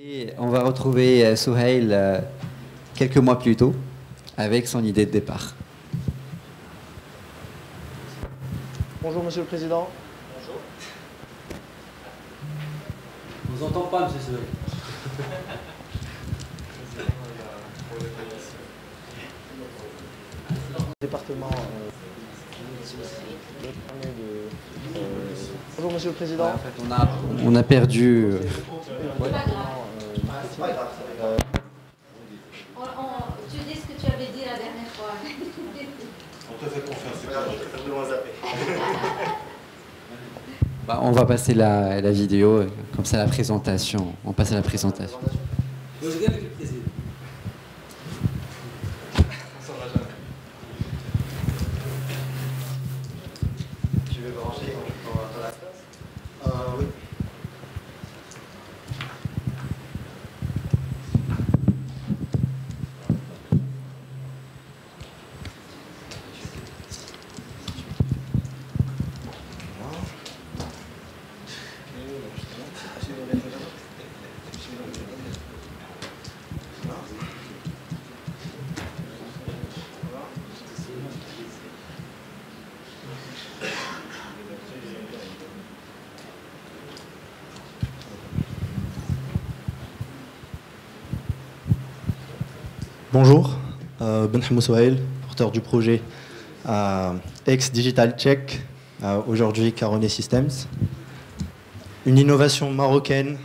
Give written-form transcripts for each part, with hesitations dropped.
Et on va retrouver Souhail quelques mois plus tôt avec son idée de départ. Bonjour Monsieur le Président. Bonjour. On vous entend pas, Monsieur Souhail. Département. Bonjour Monsieur le Président. Ouais, en fait, on a perdu. Tu dis ce que tu avais dit la dernière fois. On te fait confiance. Bah, on va passer la vidéo, comme ça la présentation. On passe à la présentation. Vous regardez avec le président. Tu veux brancher ton espace oui. Bonjour, Ben Hamou Souhail, porteur du projet ex-Digital Check, aujourd'hui Caronet Systems. Une innovation marocaine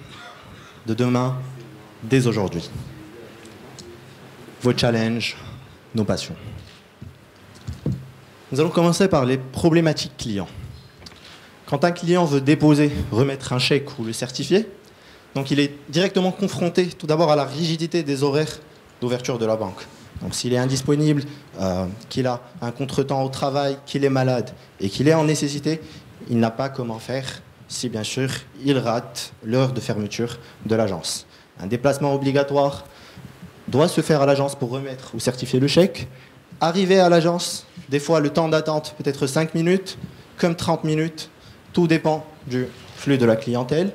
de demain, dès aujourd'hui. Vos challenges, nos passions. Nous allons commencer par les problématiques clients. Quand un client veut déposer, remettre un chèque ou le certifier, donc il est directement confronté tout d'abord à la rigidité des horaires d'ouverture de la banque. Donc s'il est indisponible, qu'il a un contretemps au travail, qu'il est malade et qu'il est en nécessité, il n'a pas comment faire si bien sûr il rate l'heure de fermeture de l'agence. Un déplacement obligatoire doit se faire à l'agence pour remettre ou certifier le chèque. Arriver à l'agence, des fois le temps d'attente peut être 5 minutes, comme 30 minutes, tout dépend du flux de la clientèle.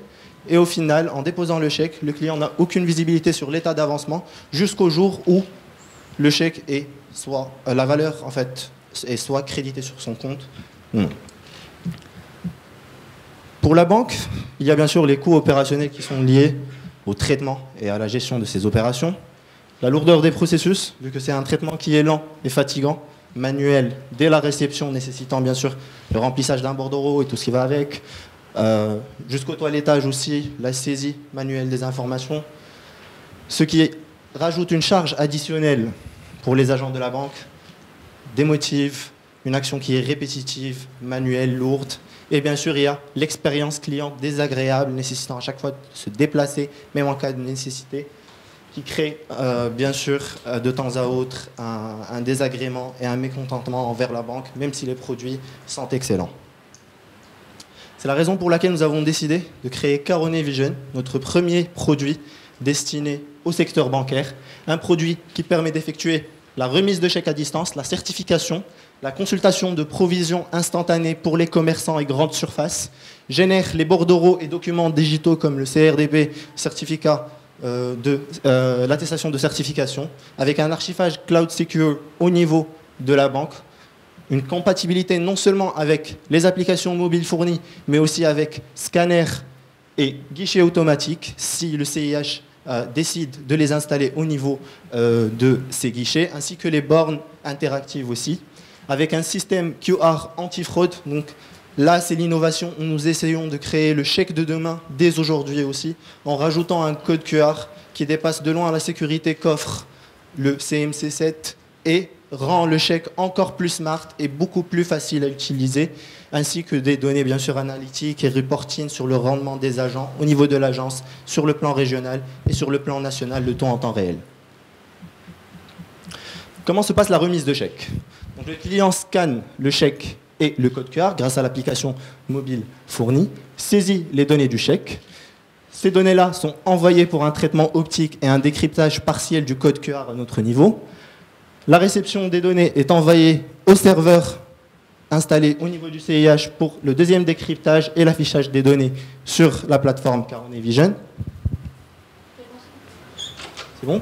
Et au final, en déposant le chèque, le client n'a aucune visibilité sur l'état d'avancement jusqu'au jour où le chèque est soit la valeur en fait est soit créditée sur son compte. Pour la banque, il y a bien sûr les coûts opérationnels qui sont liés au traitement et à la gestion de ces opérations. La lourdeur des processus, vu que c'est un traitement qui est lent et fatigant, manuel dès la réception, nécessitant bien sûr le remplissage d'un bordereau et tout ce qui va avec. Jusqu'au toilettage aussi, la saisie manuelle des informations, ce qui rajoute une charge additionnelle pour les agents de la banque, démotive, une action qui est répétitive, manuelle, lourde, et bien sûr il y a l'expérience client désagréable, nécessitant à chaque fois de se déplacer, même en cas de nécessité, qui crée bien sûr de temps à autre un désagrément et un mécontentement envers la banque, même si les produits sont excellents. C'est la raison pour laquelle nous avons décidé de créer Caronet Vision, notre premier produit destiné au secteur bancaire. Un produit qui permet d'effectuer la remise de chèques à distance, la certification, la consultation de provisions instantanées pour les commerçants et grandes surfaces, génère les bordereaux et documents digitaux comme le CRDP, certificat l'attestation de certification, avec un archivage cloud secure au niveau de la banque, une compatibilité non seulement avec les applications mobiles fournies, mais aussi avec scanner et guichet automatique, si le CIH décide de les installer au niveau de ces guichets, ainsi que les bornes interactives aussi, avec un système QR anti-fraude. Donc là, c'est l'innovation. Nous essayons de créer le chèque de demain dès aujourd'hui aussi, en rajoutant un code QR qui dépasse de loin la sécurité qu'offre le CMC7 et rend le chèque encore plus smart et beaucoup plus facile à utiliser, ainsi que des données bien sûr analytiques et reporting sur le rendement des agents au niveau de l'agence, sur le plan régional et sur le plan national, le tout en temps réel. Comment se passe la remise de chèque? Donc, le client scanne le chèque et le code QR grâce à l'application mobile fournie, saisit les données du chèque. Ces données-là sont envoyées pour un traitement optique et un décryptage partiel du code QR à notre niveau. La réception des données est envoyée au serveur installé au niveau du CIH pour le deuxième décryptage et l'affichage des données sur la plateforme Caronet Vision. C'est bon?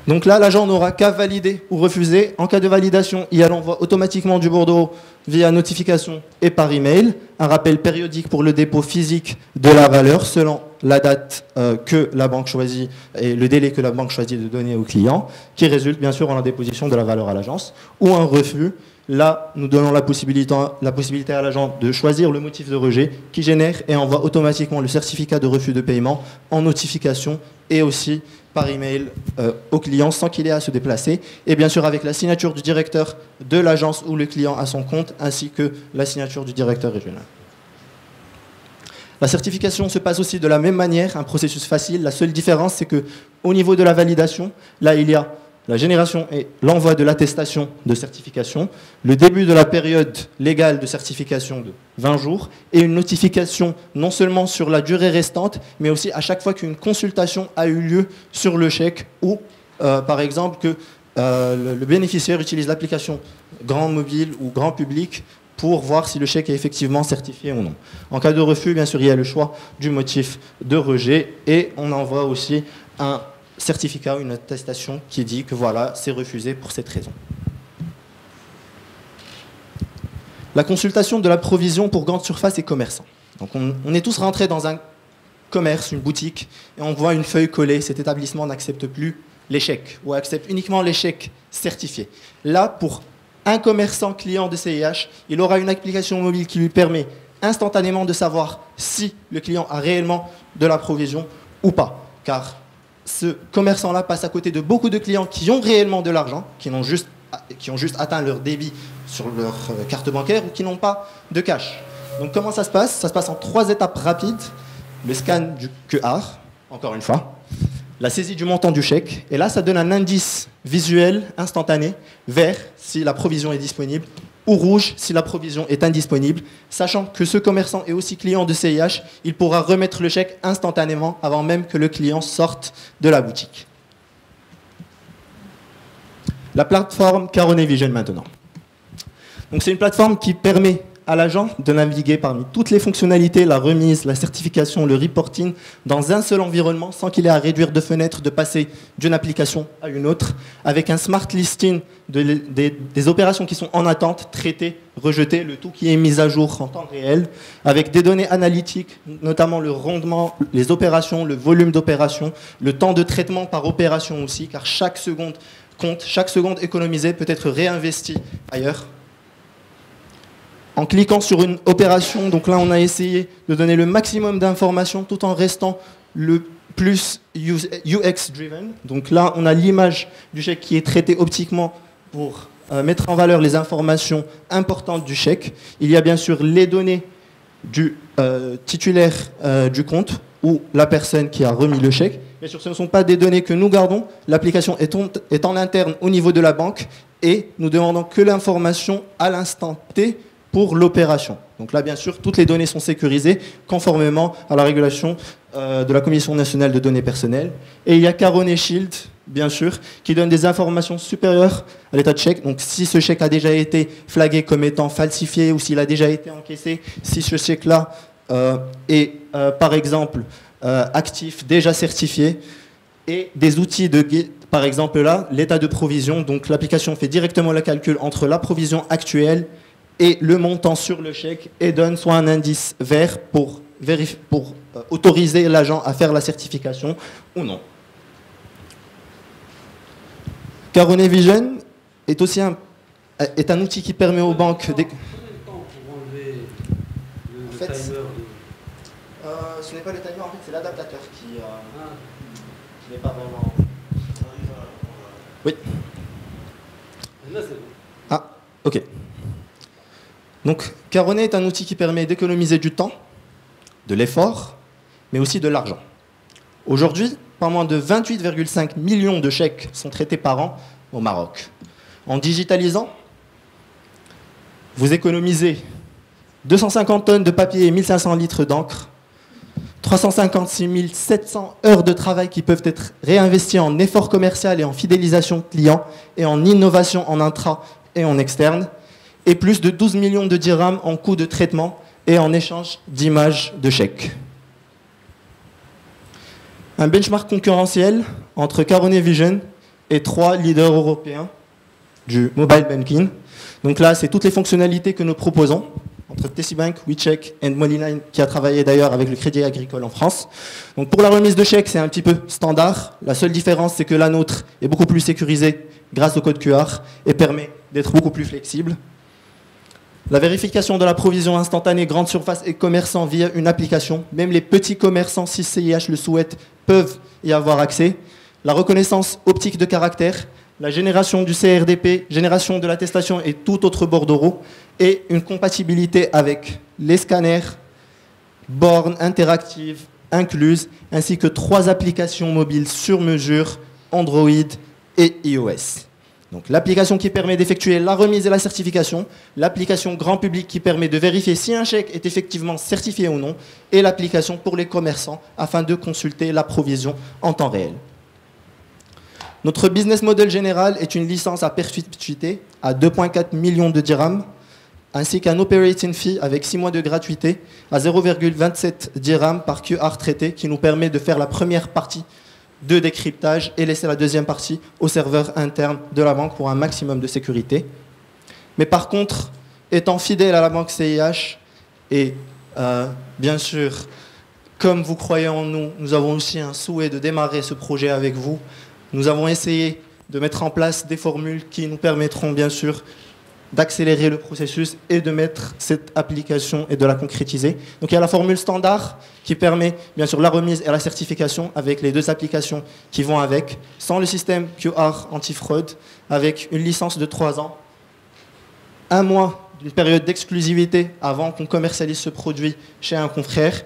Donc là, l'agent n'aura qu'à valider ou refuser. En cas de validation, il y a l'envoi automatiquement du bordereau via notification et par email. Un rappel périodique pour le dépôt physique de la valeur selon la date que la banque choisit et le délai que la banque choisit de donner au client, qui résulte bien sûr en la déposition de la valeur à l'agence ou un refus. Là, nous donnons la possibilité à l'agent de choisir le motif de rejet qui génère et envoie automatiquement le certificat de refus de paiement en notification et aussi par email au client sans qu'il ait à se déplacer. Et bien sûr avec la signature du directeur de l'agence où le client a son compte ainsi que la signature du directeur régional. La certification se passe aussi de la même manière, un processus facile. La seule différence, c'est qu'au niveau de la validation, là, il y a la génération et l'envoi de l'attestation de certification, le début de la période légale de certification de 20 jours et une notification non seulement sur la durée restante, mais aussi à chaque fois qu'une consultation a eu lieu sur le chèque ou, par exemple, que le bénéficiaire utilise l'application Grand Mobile ou Grand Public pour voir si le chèque est effectivement certifié ou non. En cas de refus, bien sûr, il y a le choix du motif de rejet et on envoie aussi un certificat, une attestation qui dit que voilà, c'est refusé pour cette raison. La consultation de la provision pour grande surface et commerçants. Donc on est tous rentrés dans un commerce, une boutique, et on voit une feuille collée, cet établissement n'accepte plus les chèques ou accepte uniquement les chèques certifiés. Là, pour un commerçant client de CIH, il aura une application mobile qui lui permet instantanément de savoir si le client a réellement de la provision ou pas. Car ce commerçant-là passe à côté de beaucoup de clients qui ont réellement de l'argent, qui ont juste atteint leur débit sur leur carte bancaire ou qui n'ont pas de cash. Donc comment ça se passe? Ça se passe en 3 étapes rapides. Le scan du QR, encore une fois, la saisie du montant du chèque, et là ça donne un indice visuel instantané, vert si la provision est disponible, ou rouge si la provision est indisponible, sachant que ce commerçant est aussi client de CIH, il pourra remettre le chèque instantanément avant même que le client sorte de la boutique. La plateforme Caronnet Vision maintenant. Donc c'est une plateforme qui permet à l'agent de naviguer parmi toutes les fonctionnalités, la remise, la certification, le reporting, dans un seul environnement, sans qu'il ait à réduire de fenêtres, de passer d'une application à une autre, avec un smart listing des opérations qui sont en attente, traitées, rejetées, le tout qui est mis à jour en temps réel, avec des données analytiques, notamment le rendement, les opérations, le volume d'opérations, le temps de traitement par opération aussi, car chaque seconde compte, chaque seconde économisée peut être réinvestie ailleurs. En cliquant sur une opération, donc là on a essayé de donner le maximum d'informations tout en restant le plus UX-driven. Donc là on a l'image du chèque qui est traitée optiquement pour mettre en valeur les informations importantes du chèque. Il y a bien sûr les données du titulaire du compte ou la personne qui a remis le chèque. Bien sûr, ce ne sont pas des données que nous gardons. L'application est en interne au niveau de la banque et nous demandons que l'information à l'instant T pour l'opération. Donc là, bien sûr, toutes les données sont sécurisées conformément à la régulation de la Commission nationale de données personnelles. Et il y a Caronnet Shield, bien sûr, qui donne des informations supérieures à l'état de chèque. Donc si ce chèque a déjà été flagué comme étant falsifié ou s'il a déjà été encaissé, si ce chèque-là est, par exemple, actif, déjà certifié, et des outils de guide. Par exemple là, l'état de provision. Donc l'application fait directement le calcul entre la provision actuelle et le montant sur le chèque et donne soit un indice vert pour autoriser l'agent à faire la certification ou non. Caronnet Vision est aussi un outil qui permet aux banques... Combien de temps pour enlever le timer ce n'est pas le timer, en fait, c'est l'adaptateur qui n'est pas vraiment... Oui. Là, c'est bon. Ah, ok. Donc, Caronnet est un outil qui permet d'économiser du temps, de l'effort, mais aussi de l'argent. Aujourd'hui, pas moins de 28,5 millions de chèques sont traités par an au Maroc. En digitalisant, vous économisez 250 tonnes de papier et 1500 litres d'encre, 356 700 heures de travail qui peuvent être réinvesties en effort commercial et en fidélisation client et en innovation en intra et en externe, et plus de 12 millions de dirhams en coûts de traitement et en échange d'images de chèques. Un benchmark concurrentiel entre Caronet Vision et 3 leaders européens du mobile banking. Donc là, c'est toutes les fonctionnalités que nous proposons entre TCBank, WeCheck et Moneyline, qui a travaillé d'ailleurs avec le Crédit Agricole en France. Donc pour la remise de chèque, c'est un petit peu standard. La seule différence, c'est que la nôtre est beaucoup plus sécurisée grâce au code QR et permet d'être beaucoup plus flexible. La vérification de la provision instantanée grande surface et commerçants via une application. Même les petits commerçants, si CIH le souhaite, peuvent y avoir accès. La reconnaissance optique de caractère, la génération du CRDP, génération de l'attestation et tout autre bordereau, et une compatibilité avec les scanners, bornes interactives incluses, ainsi que 3 applications mobiles sur mesure, Android et iOS. Donc l'application qui permet d'effectuer la remise et la certification, l'application grand public qui permet de vérifier si un chèque est effectivement certifié ou non, et l'application pour les commerçants afin de consulter la provision en temps réel. Notre business model général est une licence à perpétuité à 2,4 millions de dirhams, ainsi qu'un operating fee avec 6 mois de gratuité à 0,27 dirhams par QR traité, qui nous permet de faire la première partie de décryptage et laisser la deuxième partie au serveur interne de la banque pour un maximum de sécurité. Mais par contre, étant fidèle à la banque CIH et bien sûr, comme vous croyez en nous, nous avons aussi un souhait de démarrer ce projet avec vous. Nous avons essayé de mettre en place des formules qui nous permettront bien sûr d'accélérer le processus et de mettre cette application et de la concrétiser. Donc il y a la formule standard qui permet bien sûr la remise et la certification avec les 2 applications qui vont avec, sans le système QR anti-fraude, avec une licence de 3 ans, 1 mois d'une période d'exclusivité avant qu'on commercialise ce produit chez un confrère.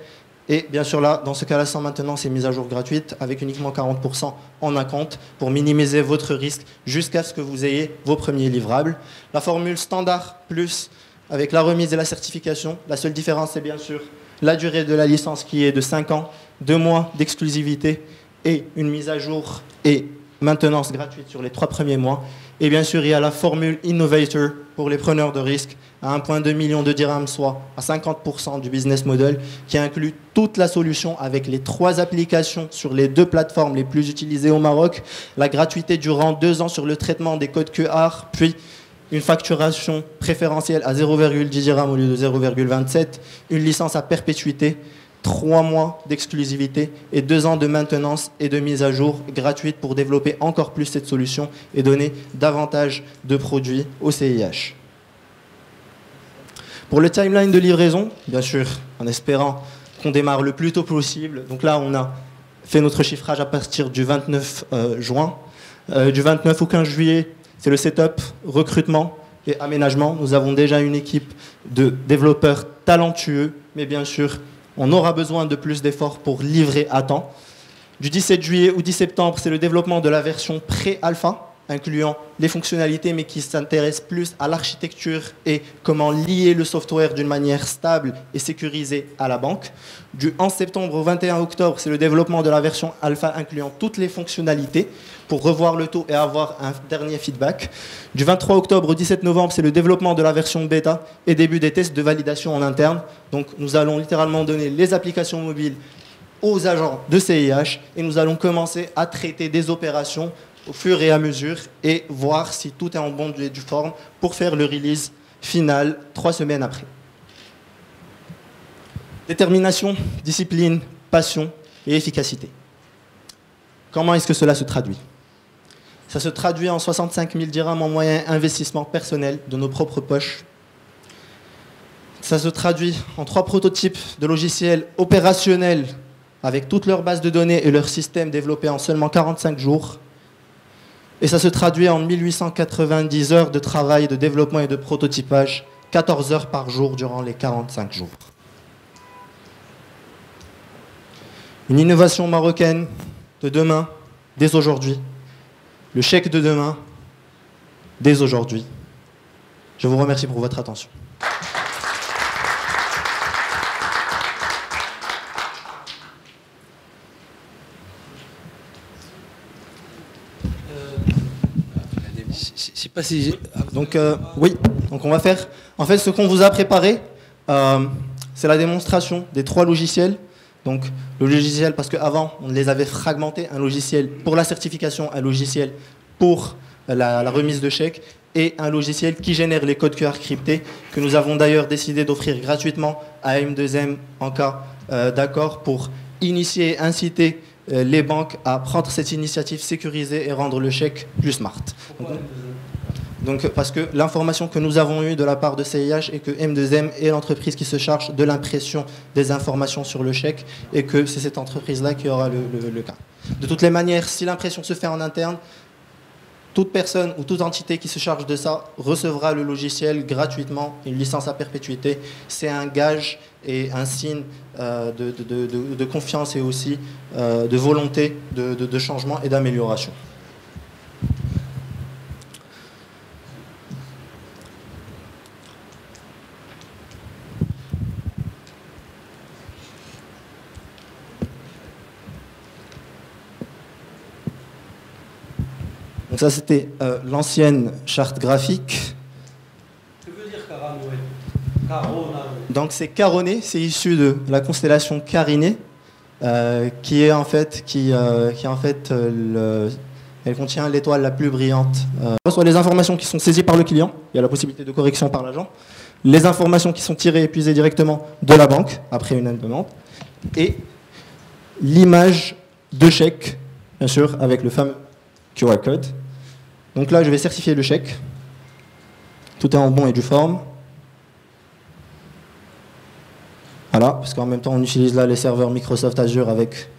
Et bien sûr là, dans ce cas-là, sans maintenance et mise à jour gratuite, avec uniquement 40% en acompte pour minimiser votre risque jusqu'à ce que vous ayez vos premiers livrables. La formule standard plus, avec la remise et la certification, la seule différence c'est bien sûr la durée de la licence qui est de 5 ans, 2 mois d'exclusivité et une mise à jour et maintenance gratuite sur les 3 premiers mois. Et bien sûr, il y a la formule Innovator pour les preneurs de risques à 1,2 million de dirhams, soit à 50% du business model, qui inclut toute la solution avec les 3 applications sur les 2 plateformes les plus utilisées au Maroc, la gratuité durant 2 ans sur le traitement des codes QR, puis une facturation préférentielle à 0,10 dirhams au lieu de 0,27, une licence à perpétuité, 3 mois d'exclusivité et 2 ans de maintenance et de mise à jour gratuite pour développer encore plus cette solution et donner davantage de produits au CIH. Pour le timeline de livraison, bien sûr, en espérant qu'on démarre le plus tôt possible. Donc là, on a fait notre chiffrage à partir du 29 juin. Du 29 au 15 juillet, c'est le setup, recrutement et aménagement. Nous avons déjà une équipe de développeurs talentueux, mais bien sûr, on aura besoin de plus d'efforts pour livrer à temps. Du 17 juillet au 10 septembre, c'est le développement de la version pré-alpha, incluant les fonctionnalités, mais qui s'intéresse plus à l'architecture et comment lier le software d'une manière stable et sécurisée à la banque. Du 11 septembre au 21 octobre, c'est le développement de la version alpha, incluant toutes les fonctionnalités, pour revoir le taux et avoir un dernier feedback. Du 23 octobre au 17 novembre, c'est le développement de la version bêta et début des tests de validation en interne. Donc nous allons littéralement donner les applications mobiles aux agents de CIH et nous allons commencer à traiter des opérations au fur et à mesure et voir si tout est en bonne et due forme pour faire le release final 3 semaines après. Détermination, discipline, passion et efficacité. Comment est-ce que cela se traduit ? Ça se traduit en 65 000 dirhams en moyen investissement personnel de nos propres poches. Ça se traduit en 3 prototypes de logiciels opérationnels avec toute leur base de données et leur système développé en seulement 45 jours. Et ça se traduit en 1890 heures de travail, de développement et de prototypage, 14 heures par jour durant les 45 jours. Une innovation marocaine de demain, dès aujourd'hui. Le chèque de demain, dès aujourd'hui. Je vous remercie pour votre attention. Je sais pas si j'ai... Donc oui, donc on va faire. En fait, ce qu'on vous a préparé, c'est la démonstration des 3 logiciels Donc le logiciel, parce qu'avant on les avait fragmentés, un logiciel pour la certification, un logiciel pour la remise de chèques et un logiciel qui génère les codes QR cryptés que nous avons d'ailleurs décidé d'offrir gratuitement à M2M en cas d'accord pour initier, inciter les banques à prendre cette initiative sécurisée et rendre le chèque plus smart. Donc, parce que l'information que nous avons eue de la part de CIH est que M2M est l'entreprise qui se charge de l'impression des informations sur le chèque et que c'est cette entreprise-là qui aura le cas. De toutes les manières, si l'impression se fait en interne, toute personne ou toute entité qui se charge de ça recevra le logiciel gratuitement, une licence à perpétuité. C'est un gage et un signe de confiance et aussi de volonté de changement et d'amélioration. Donc ça, c'était l'ancienne charte graphique. Que veut dire Caranoé? Carona. Donc c'est Caronné, c'est issu de la constellation Carinée, qui elle contient l'étoile la plus brillante. On reçoit les informations qui sont saisies par le client, il y a la possibilité de correction par l'agent, les informations qui sont tirées et épuisées directement de la banque, après une demande, et l'image de chèque, bien sûr, avec le fameux QR code. Donc là, je vais certifier le chèque. Tout est en bon et due forme. Voilà, parce qu'en même temps, on utilise là les serveurs Microsoft Azure avec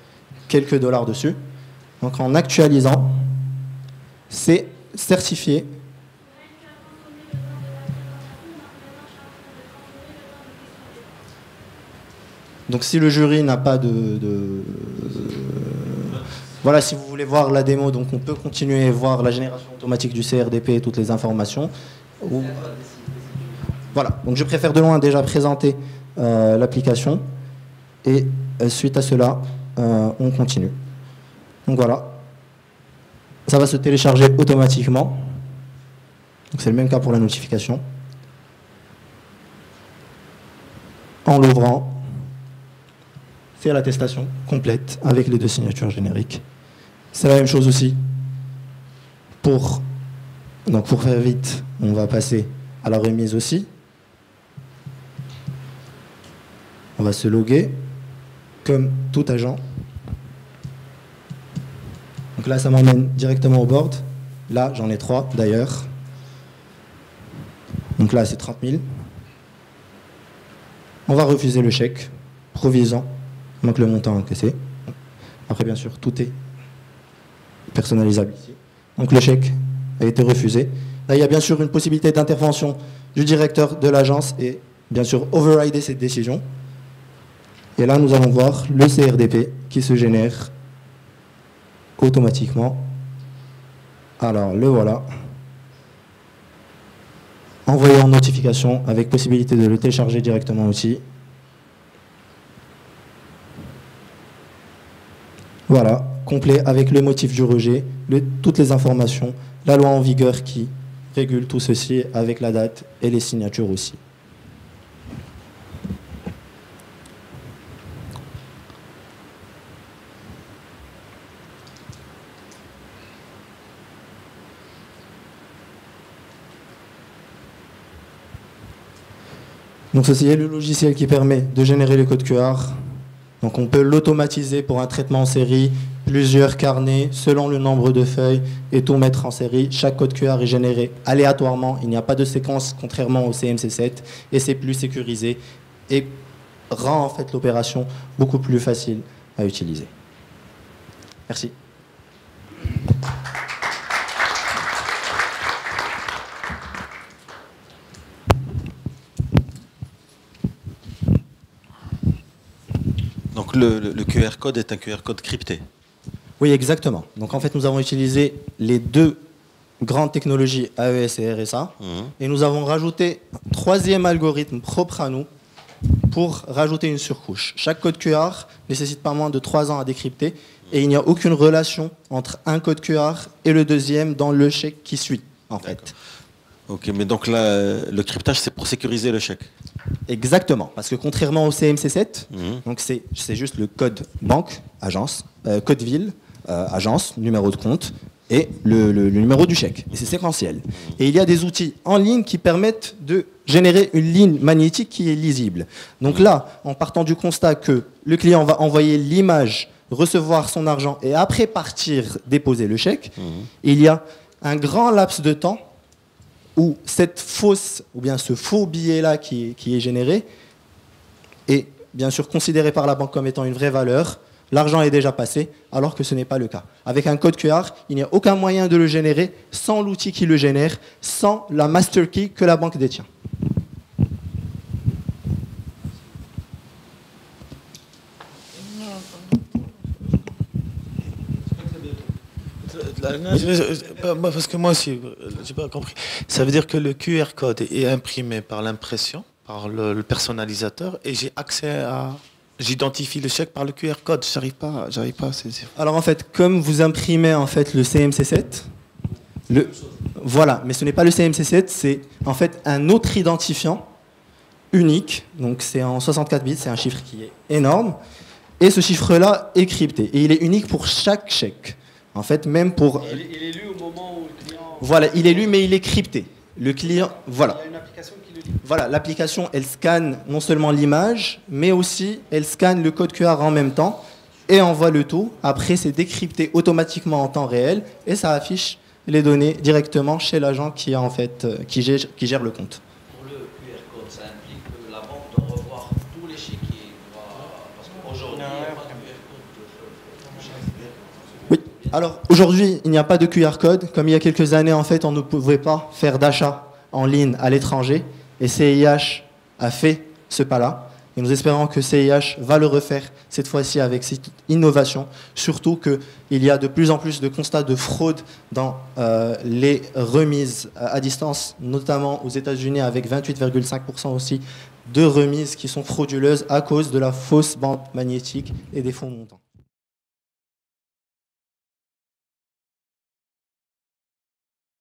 quelques dollars dessus. Donc en actualisant, c'est certifié. Donc si le jury n'a pas Voilà, si vous voulez voir la démo, donc on peut continuer à voir la génération automatique du CRDP et toutes les informations. Voilà, donc je préfère de loin déjà présenter l'application et suite à cela, on continue. Donc voilà, ça va se télécharger automatiquement. Donc c'est le même cas pour la notification. En l'ouvrant, c'est l'attestation complète avec les deux signatures génériques. C'est la même chose aussi. Donc pour faire vite, on va passer à la remise aussi. On va se loguer comme tout agent. Donc là, ça m'emmène directement au board. Là, j'en ai 3 d'ailleurs. Donc là, c'est 30 000. On va refuser le chèque, provisant, donc le montant encaissé. Après, bien sûr, tout est personnalisable ici. Donc le chèque a été refusé. Là, il y a bien sûr une possibilité d'intervention du directeur de l'agence et bien sûr overrider cette décision. Et là, nous allons voir le CRDP qui se génère automatiquement. Alors, le voilà. Envoyé en notification avec possibilité de le télécharger directement aussi. Voilà, complet avec le motif du rejet, toutes les informations, la loi en vigueur qui régule tout ceci avec la date et les signatures aussi. Donc ceci est le logiciel qui permet de générer les codes QR. Donc on peut l'automatiser pour un traitement en série, plusieurs carnets selon le nombre de feuilles et tout mettre en série. Chaque code QR est généré aléatoirement, il n'y a pas de séquence contrairement au CMC7 et c'est plus sécurisé et rend en fait l'opération beaucoup plus facile à utiliser. Merci. Donc le QR code est un QR code crypté. Oui, exactement. Donc en fait, nous avons utilisé les deux grandes technologies AES et RSA. Et nous avons rajouté un troisième algorithme propre à nous pour rajouter une surcouche. Chaque code QR nécessite pas moins de 3 ans à décrypter et il n'y a aucune relation entre un code QR et le deuxième dans le chèque qui suit, en fait. Ok, mais donc là, le cryptage, c'est pour sécuriser le chèque. Exactement, parce que contrairement au CMC7, donc c'est juste le code banque, agence, code ville, agence, numéro de compte et le numéro du chèque. Et c'est séquentiel. Et il y a des outils en ligne qui permettent de générer une ligne magnétique qui est lisible. Donc là, en partant du constat que le client va envoyer l'image, recevoir son argent et après partir déposer le chèque, il y a un grand laps de temps où cette fausse, ou bien ce faux billet-là qui est généré est bien sûr considéré par la banque comme étant une vraie valeur. L'argent est déjà passé, alors que ce n'est pas le cas. Avec un code QR, il n'y a aucun moyen de le générer sans l'outil qui le génère, sans la master key que la banque détient. Parce que moi aussi, j'ai pas compris. Ça veut dire que le QR code est imprimé par l'impression, par le personnalisateur, et j'ai accès à... J'identifie le chèque par le QR code. J'arrive pas à saisir. Alors en fait, comme vous imprimez en fait le CMC7, voilà, mais ce n'est pas le CMC7, c'est en fait un autre identifiant unique. Donc c'est en 64 bits, c'est un chiffre qui est énorme. Et ce chiffre-là est crypté. Et il est unique pour chaque chèque. En fait, même pour... Il est lu au moment où le client... Voilà, il est lu, mais il est crypté. Le client... Voilà. Il y a une application qui le lit. Voilà, l'application, elle scanne non seulement l'image, mais aussi elle scanne le code QR en même temps et envoie le tout. Après, c'est décrypté automatiquement en temps réel et ça affiche les données directement chez l'agent qui, qui gère le compte. Pour le QR code, ça implique que la banque doit revoir tous les chéquiers. Parce qu'aujourd'hui, il n'y a pas de QR code. Oui. Alors, aujourd'hui, il n'y a pas de QR code. Comme il y a quelques années, en fait, on ne pouvait pas faire d'achat en ligne à l'étranger. Et CIH a fait ce pas-là. Et nous espérons que CIH va le refaire cette fois-ci avec cette innovation. Surtout qu'il y a de plus en plus de constats de fraude dans les remises à distance, notamment aux États-Unis avec 28,5% aussi de remises qui sont frauduleuses à cause de la fausse bande magnétique et des fonds montants.